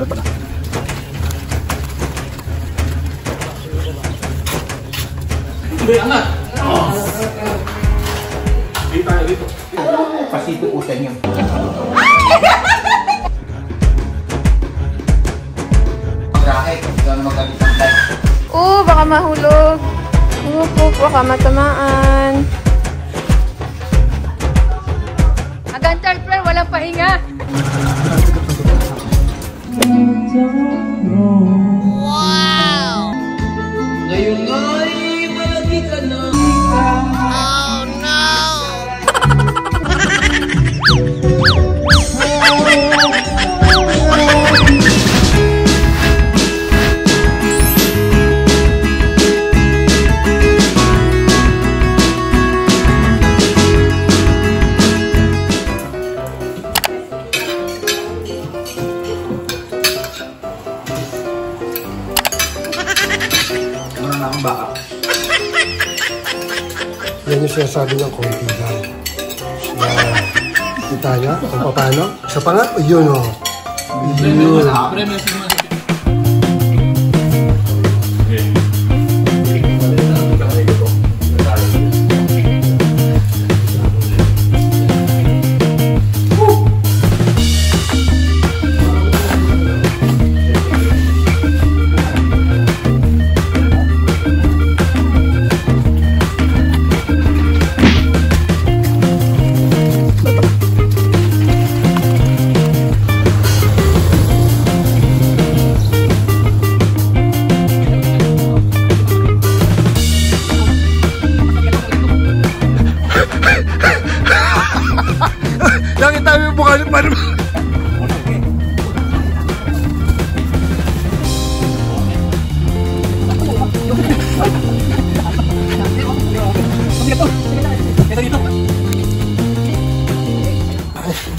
Hindi, angat! Dito tayo, dito. Pasito po sa inyo. Racket, gano'n magkabit ng light. Baka mahulog. Baka matamaan. Hanggang third floor, walang pahinga. Wow! Ngayon ay malagi ka na. Oh no! Baka. Yan yung sinasabi ng konti lang. Kita niya kung paano. Isa pa nga, yun o. Yun. Langit tayo yung buka ng paano.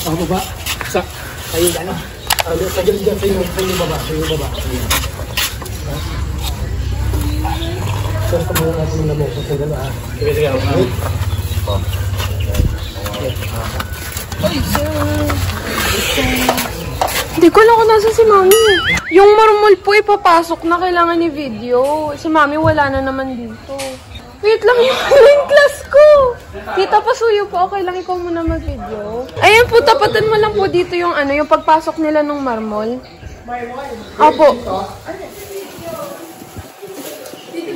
Ang baba. Sa kayo ano? Sa gilid kayo baba. Saan ka muna natin na mo sa gala? Sige ako na. Hindi ko alam kung nasa si Mami. Yung marmol po ipapasok na kailangan ni video. Si Mami wala na naman dito. Wait lang yung class ko. Tita, pasuyo po. Okay lang, ikaw muna mag-video. Ayan po, tapatan mo lang po dito yung yung pagpasok nila ng marmol. Opo.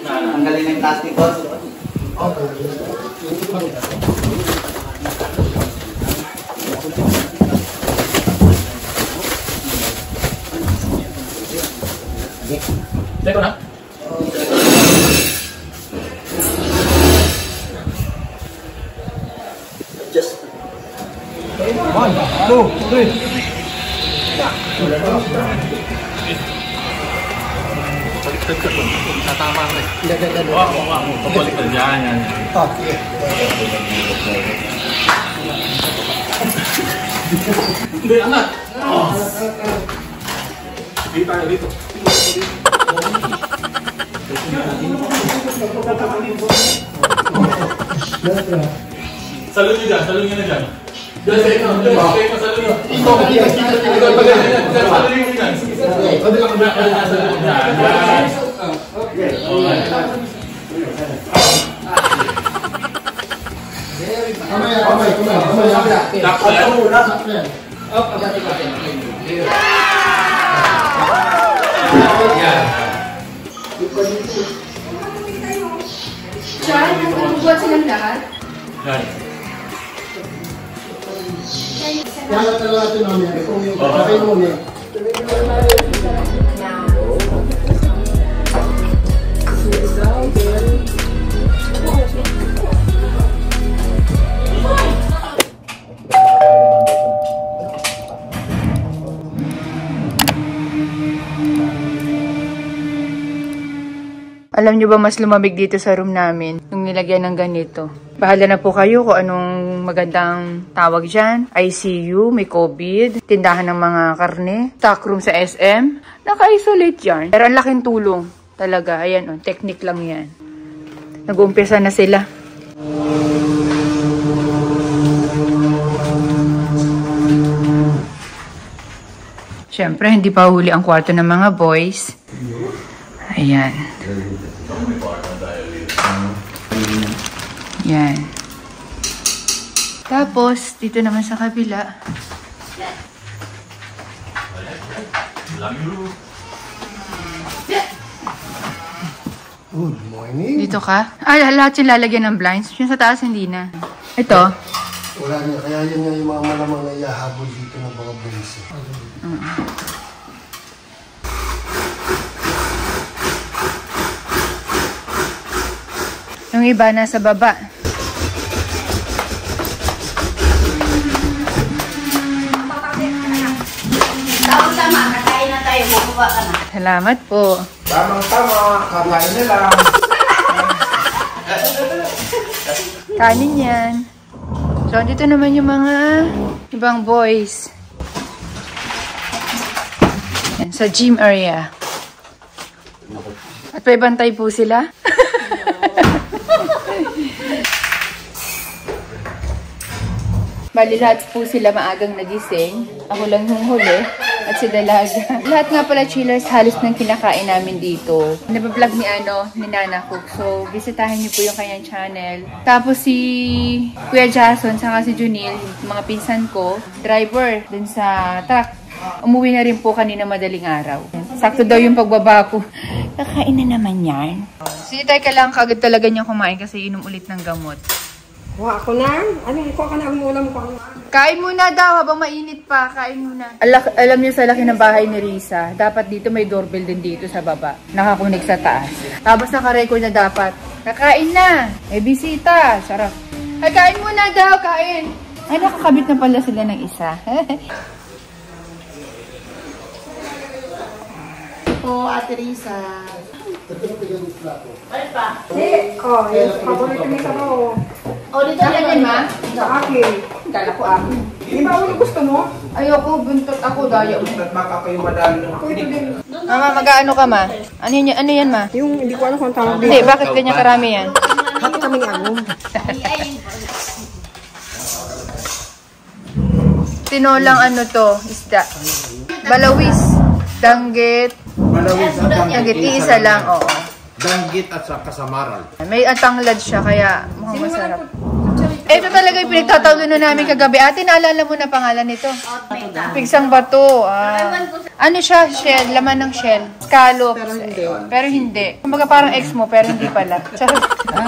Ang galing ng plastic boss. Teko na. Just 1, 2, 3. Baliktad ka dun. Natama ka eh. Hindi. Pabaliktad. Yan. Okay. Hindi, angat! Dito tayo, dito. Salon nyo dyan, salon nyo na dyan. Dyan, sa inyo, salon nyo. Salon nyo dyan. Chad, nagbubuhat silang lahat? Yan. Kaya talaga natin namin. Kung yung kakay muna. Alam nyo ba mas lumamig dito sa room namin nung nilagyan ng ganito? Bahala na po kayo kung anong magandang tawag dyan. ICU, may COVID, tindahan ng mga karne, stockroom sa SM. Naka-isolate dyan. Pero ang laking tulong talaga. Ayan, technique lang yan. Nag-uumpisa na sila. Siyempre, hindi pa huli ang kwarto ng mga boys. Ayan. Yan. Tapos, dito naman sa kabila. Good morning. Dito ka? Lahat yung lalagyan ng blinds. Yung sa taas, hindi na. Ito. Wala niya. Kaya yun nga yung mga malamang na iahabol dito ng mga bulis. Yung iba nasa baba. Tama-tama, kakain na tayo, bukuha ka na. Salamat po. Tamang-tama, kakain na lang. Kanin yan. So, dito naman yung mga ibang boys. Yan, sa gym area. At may bantay po sila. Bali, lahat po sila maagang nagising. Ako lang yung huli. At si Dalaga. Lahat nga pala, chillers, halos nang kinakain namin dito. Nabablog ni Nana Cook. So, bisitahin niyo po yung kanyang channel. Tapos si Kuya Jason, saka si Junil, mga pinsan ko, driver dun sa truck. Umuwi na rin po kanina madaling araw. Sakto daw yung pagbaba ko. Kakain na naman yan. Sige tayo, kailangan kagad talaga niyang kumain kasi inom ulit ng gamot. Kuha ako na. Ano, kuha ka na ang ulam ko. Kain muna daw habang mainit pa. Kain muna. Alam niyo sa laki ng bahay ni Risa, dapat dito may doorbell din dito sa baba. Nakakunik sa taas. Tapos nakarecord na dapat. Kakain na. May bisita. Sarap. Ay, kain muna daw. Kain. Ay, nakakabit na pala sila ng isa. Po, Ate Risa. Ay pa. Oh, yung paborito ni Saro. O, dito na yan, ma? Sa akin. Kala ko akin. Di ba ano gusto mo? Ayoko, buntot ako. Daya mo. Maka kayo madali ng Ako ito din. Mama, mag-ano ka, ma? Ano yan, ma? Yung hindi ko alam kung tawag Hindi, dito. bakit ganyan karami yan? Hati kami ni Agong. Tinolang ano to, isda. Balawis. Danggit. Malawis at Danggit, isa lang, oo. danggit at sa kasamaran. May atanglad siya, kaya mukhang masarap. Ito talaga yung pinagtatalunan namin kagabi. Ate, naalala mo na pangalan nito? Pigsang bato. Ano siya? Shell. Laman ng shell. Scallops. Pero hindi. Kumbaga parang ex mo, pero hindi pala.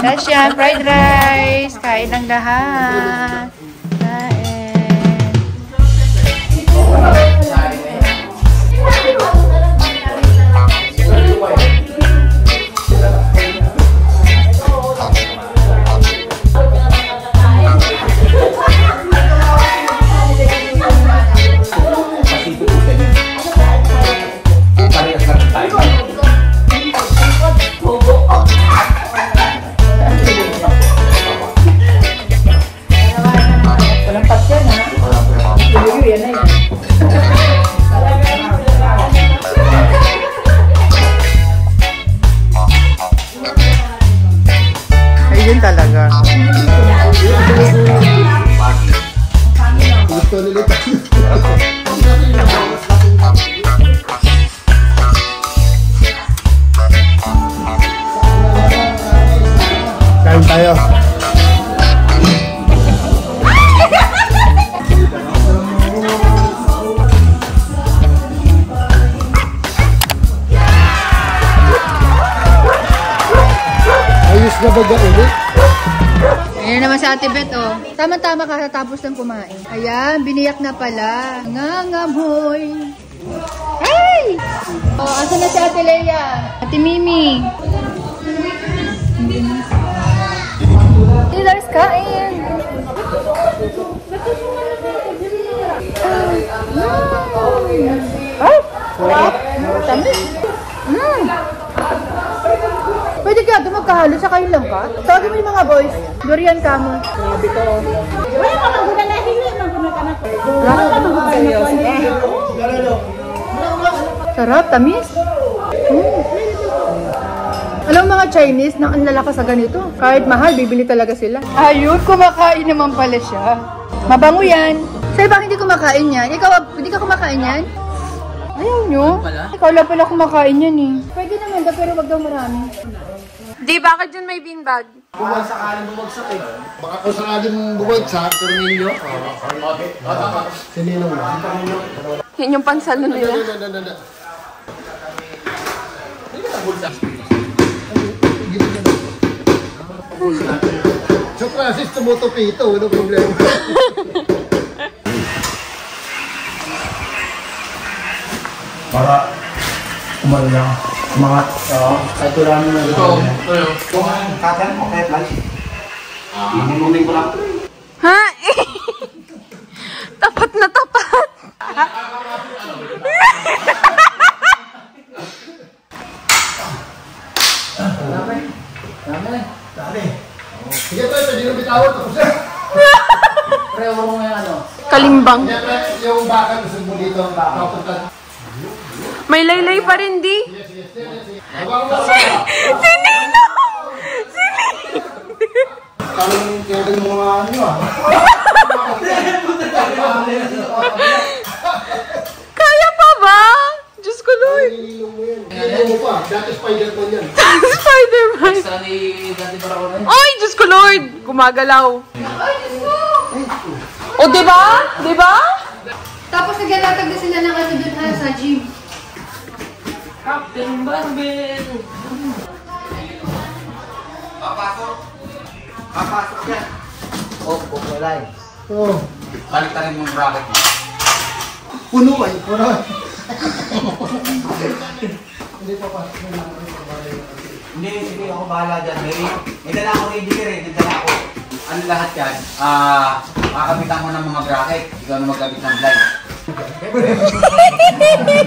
That's yan. Fried rice. Kain ang lahat. Kain. Ayun talaga. Gusto nila tayo. Kain tayo. Ayos na ba ulit? Ayan naman si Ate Beth, oh. Tama-tama kakatapos ng kumain. Ayan, biniyak na pala. Nangamoy. Hey! Oh, asan na si Ate Leia? Ate Mimi. Leaders, kain. Ay! Tamis. Pwede kaya ito magkahalo sa kayo lang ka? Tawagin mo yung mga boys. Durian ka mo. Sabi ko. Wala ka maguna na, hindi maguna ka na. Wala ka maguna. Sarap, tamis. Alam mo mga Chinese, nang ang lalakas sa ganito. Kahit mahal, bibili talaga sila. Ayun, kumakain naman pala siya. Mabango yan. Sa'yo ba hindi kumakain yan? Ikaw, hindi ka kumakain yan? Ayaw nyo? Ikaw lang pala kumakain yan eh. Pwede naman daw, pero wag daw marami. Di, bakit dyan may beanbag? Buwan sakaling bumagsak eh. Baka kung sakaling bumagsak, tornilyo. Sinino mo? Yan yung pansalo nila. So Francis, tumutupi ito. Ano problema? Para umano lang. Mga, kahit wala mo na. Ito. Katan, okay, lunch. Inumin ko lang. Ha? Tapat na tapat. Sige to, pwede nyo bitawan. Tapos na. Kalimbang. Yung baka, gusto mo dito. Papunta. May laylay pa rin, di? Parang kaya yung mga ano ah. Kaya pa ba? Diyos ko, Lord. Hindi mo pa. Dati Spider-Man yan. Spider-Man. Extra ni Dati Barako na. Ay, Diyos ko, Lord. Gumagalaw. O, diba? Diba? Tapos naglalatag na sila ng ano dun ha, sa gym. Captain Barbell. Papasok yan. Oh, bukulay. Oo. Balik ka rin mong bracket mo. Puno ay. Puno. Hindi, sige, ako bahala dyan. May dala ako engineer eh. Nagdala ako. Ano lahat yan? Makakabitan mo ng mga bracket. Ikaw na magkabit ng blind.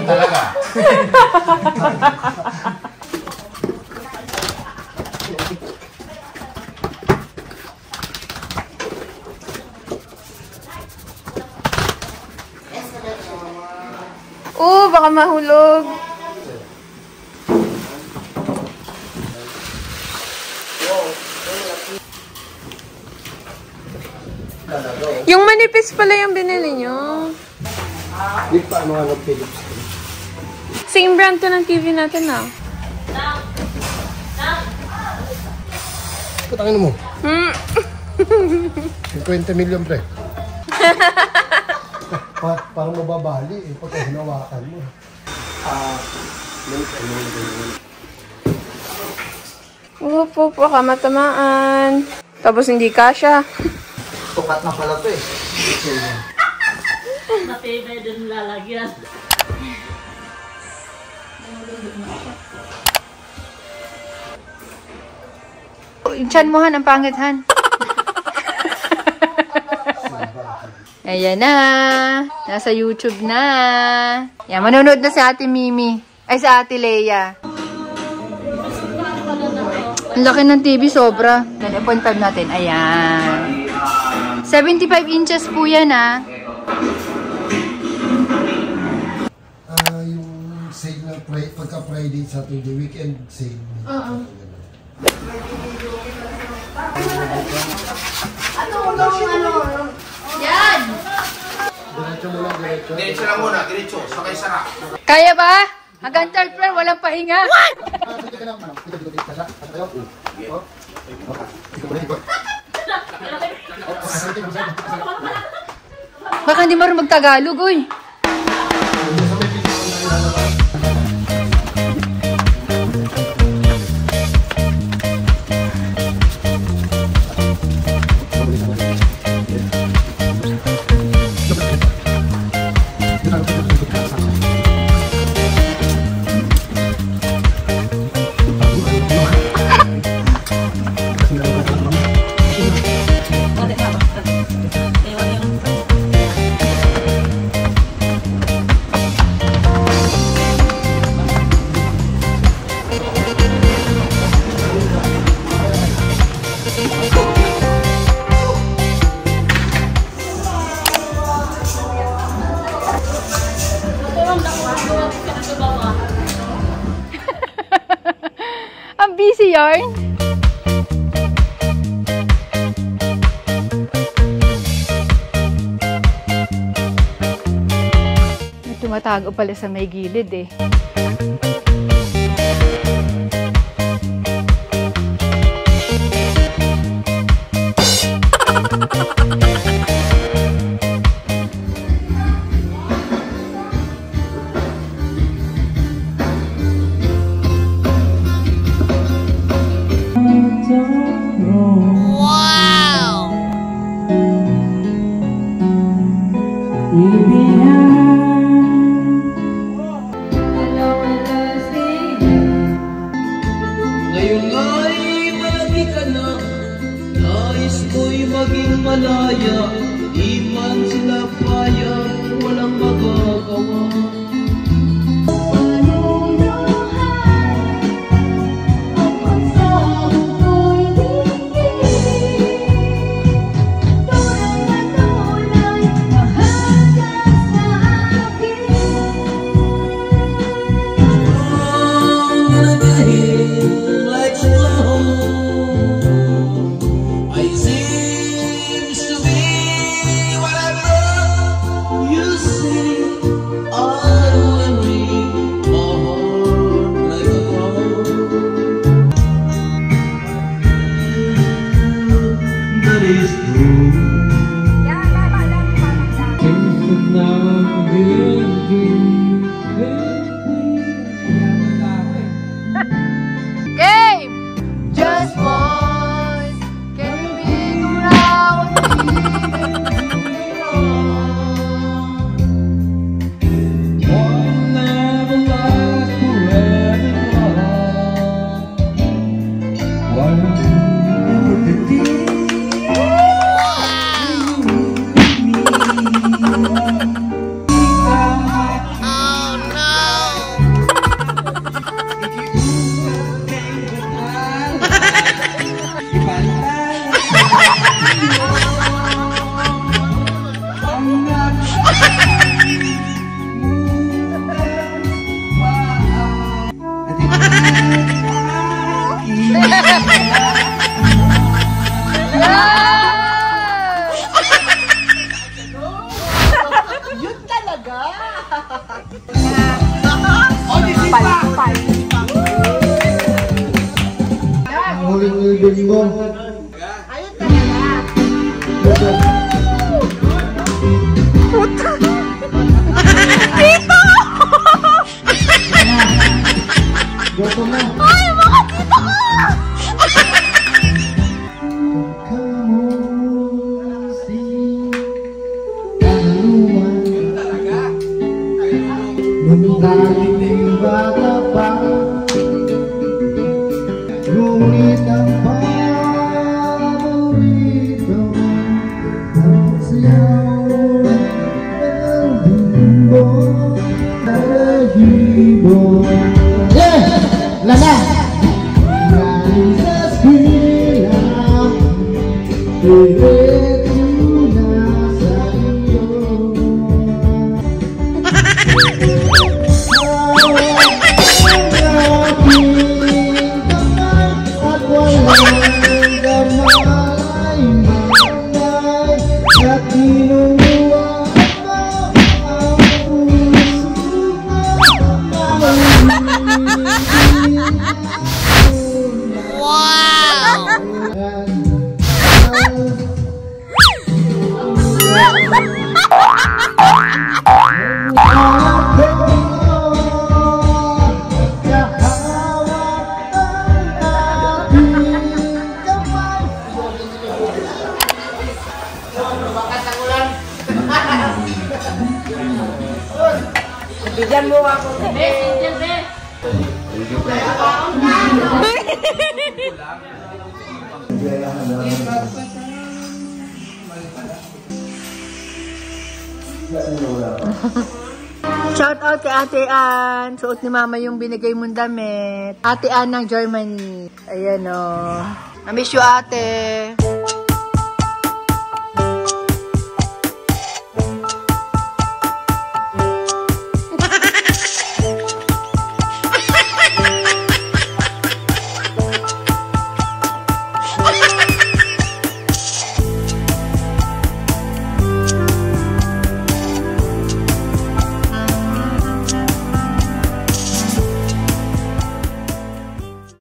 Talaga. Baka mahulog. Yung manipis pala yung binili nyo. Hindi pa ano ano Philips. Same brand to ng TV natin ah. Patangin mo. 50 million pre. Parang mababali eh pag hinawakan mo. Opo, baka matamaan. Tapos hindi kasya. Tukat na pala to eh. Matibay din lalagyan. Yung tiyan mo Han, ang pangit Han. Ayan na. Nasa YouTube na. Yan, manonood na si Ate Mimi. Ay, si Ate Leia. Ang laki ng TV, sobra. Yan, 0.5 natin. Ayan. 75 inches po yan, ha. Yung sale na pagka Friday, Saturday, weekend sale. Yan! Diretso mo lang, diretso. Diretso lang muna, diretso. Sakay sarap. Kaya ba? Hanggang third floor, walang pahinga. Sige ka lang, ma'am. Dito, kasa. Ano kayo? Baka hindi marunong mag-Tagalog, uy. Ang busy yarn. Ito tumatago pala sa may gilid eh. Ngayon ay malaki ka na, nais ko'y maging malaya, di man sila payag, walang magagawa. Huling ibig mo. Ayun talaga. Tito! Goto na. Ay, mga tito ko! Nung dating bata pa, ngunit ang paborito ang siyaw ng bimbo, balahibo. Lala! Galing sa silang, diretso na sa iyo. Bigyan mo ako. Shout out kay Ate Ann. Suot ni Mama yung binigay mong damit. Ate Ann ng Germany. Ayan o. I miss you, ate.